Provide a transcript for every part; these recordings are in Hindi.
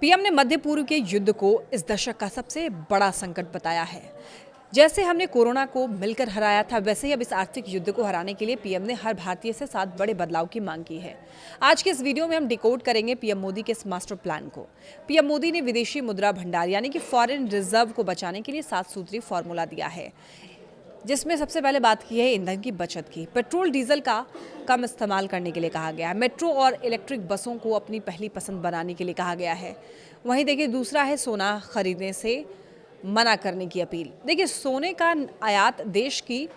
पीएम ने मध्य पूर्व के युद्ध को इस दशक का सबसे बड़ा संकट बताया है। जैसे हमने कोरोना को मिलकर हराया था, वैसे ही अब इस आर्थिक युद्ध को हराने के लिए पीएम ने हर भारतीय से 7 बड़े बदलाव की मांग की है। आज के इस वीडियो में हम डिकोड करेंगे पीएम मोदी के इस मास्टर प्लान को। पीएम मोदी ने विदेशी मुद्रा भंडार यानी कि फॉरेन रिजर्व को बचाने के लिए 7 सूत्री फॉर्मूला दिया है, जिसमें सबसे पहले बात की है ईंधन की बचत की। पेट्रोल डीजल का कम इस्तेमाल करने के लिए कहा गया है। मेट्रो और इलेक्ट्रिक बसों को अपनी पहली पसंद बनाने के लिए कहा गया है। वहीं देखिए, दूसरा है सोना खरीदने से मना करने की अपील। देखिए, सोने का आयात देश की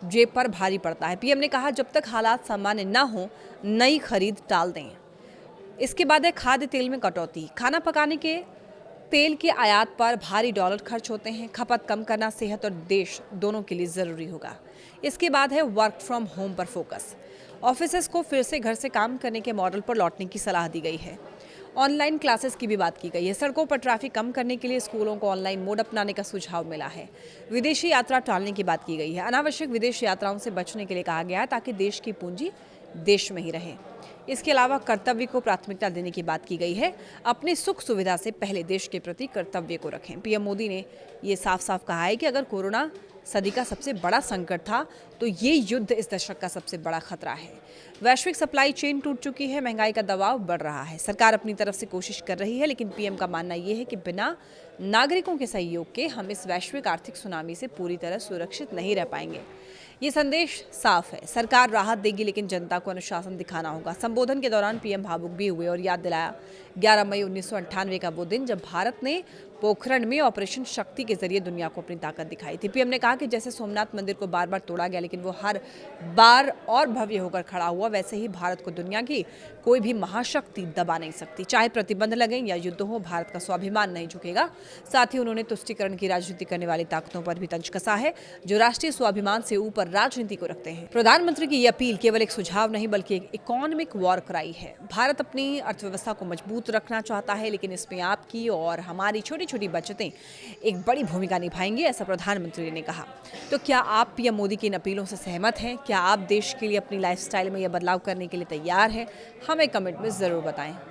जेब पर भारी पड़ता है। पीएम ने कहा, जब तक हालात सामान्य न हो नई खरीद टाल दें। इसके बाद है खाद्य तेल में कटौती। खाना पकाने के तेल के आयात पर भारी डॉलर खर्च होते हैं। खपत कम करना सेहत और देश दोनों के लिए ज़रूरी होगा। इसके बाद है वर्क फ्रॉम होम पर फोकस। ऑफिसेस को फिर से घर से काम करने के मॉडल पर लौटने की सलाह दी गई है। ऑनलाइन क्लासेस की भी बात की गई है। सड़कों पर ट्रैफिक कम करने के लिए स्कूलों को ऑनलाइन मोड अपनाने का सुझाव मिला है। विदेशी यात्रा टालने की बात की गई है। अनावश्यक विदेश यात्राओं से बचने के लिए कहा गया है, ताकि देश की पूंजी देश में ही रहे। इसके अलावा कर्तव्य को प्राथमिकता देने की बात की गई है। अपनी सुख सुविधा से पहले देश के प्रति कर्तव्य को रखें। पीएम मोदी ने ये साफ साफ कहा है कि अगर कोरोना सदी का सबसे बड़ा संकट था, तो ये युद्ध इस दशक का सबसे बड़ा खतरा है। वैश्विक सप्लाई चेन टूट चुकी है, महंगाई का दबाव बढ़ रहा है। सरकार अपनी तरफ से कोशिश कर रही है, लेकिन पीएम का मानना यह है कि बिना नागरिकों के सहयोग के हम इस वैश्विक आर्थिक सुनामी से पूरी तरह सुरक्षित नहीं रह पाएंगे। ये संदेश साफ है, सरकार राहत देगी, लेकिन जनता को अनुशासन दिखाना होगा। संबोधन के दौरान पीएम भावुक भी हुए और याद दिलाया 11 मई 1998 का वो दिन, जब भारत ने पोखरण में ऑपरेशन शक्ति के जरिए दुनिया को अपनी ताकत दिखाई थी। पीएम ने कहा कि जैसे सोमनाथ मंदिर को बार बार तोड़ा गया, लेकिन वो हर बार और भव्य होकर खड़ा हुआ, वैसे ही भारत को दुनिया की कोई भी महाशक्ति दबा नहीं सकती। चाहे प्रतिबंध लगें या युद्ध हो, भारत का स्वाभिमान नहीं झुकेगा। साथ ही उन्होंने तुष्टीकरण की राजनीति करने वाली ताकतों पर भी तंज कसा है, जो राष्ट्रीय स्वाभिमान से ऊपर राजनीति को रखते हैं। प्रधानमंत्री की यह अपील केवल एक सुझाव नहीं, बल्कि एक इकोनॉमिक वॉर क्राई है। भारत अपनी अर्थव्यवस्था को मजबूत रखना चाहता है, लेकिन इसमें आपकी और हमारी छोटी छोटी बचतें एक बड़ी भूमिका निभाएंगी, ऐसा प्रधानमंत्री ने कहा। तो क्या आप पीएम मोदी की इन अपीलों से सहमत हैं? क्या आप देश के लिए अपनी लाइफस्टाइल में यह बदलाव करने के लिए तैयार हैं? हमें कमेंट में जरूर बताएं।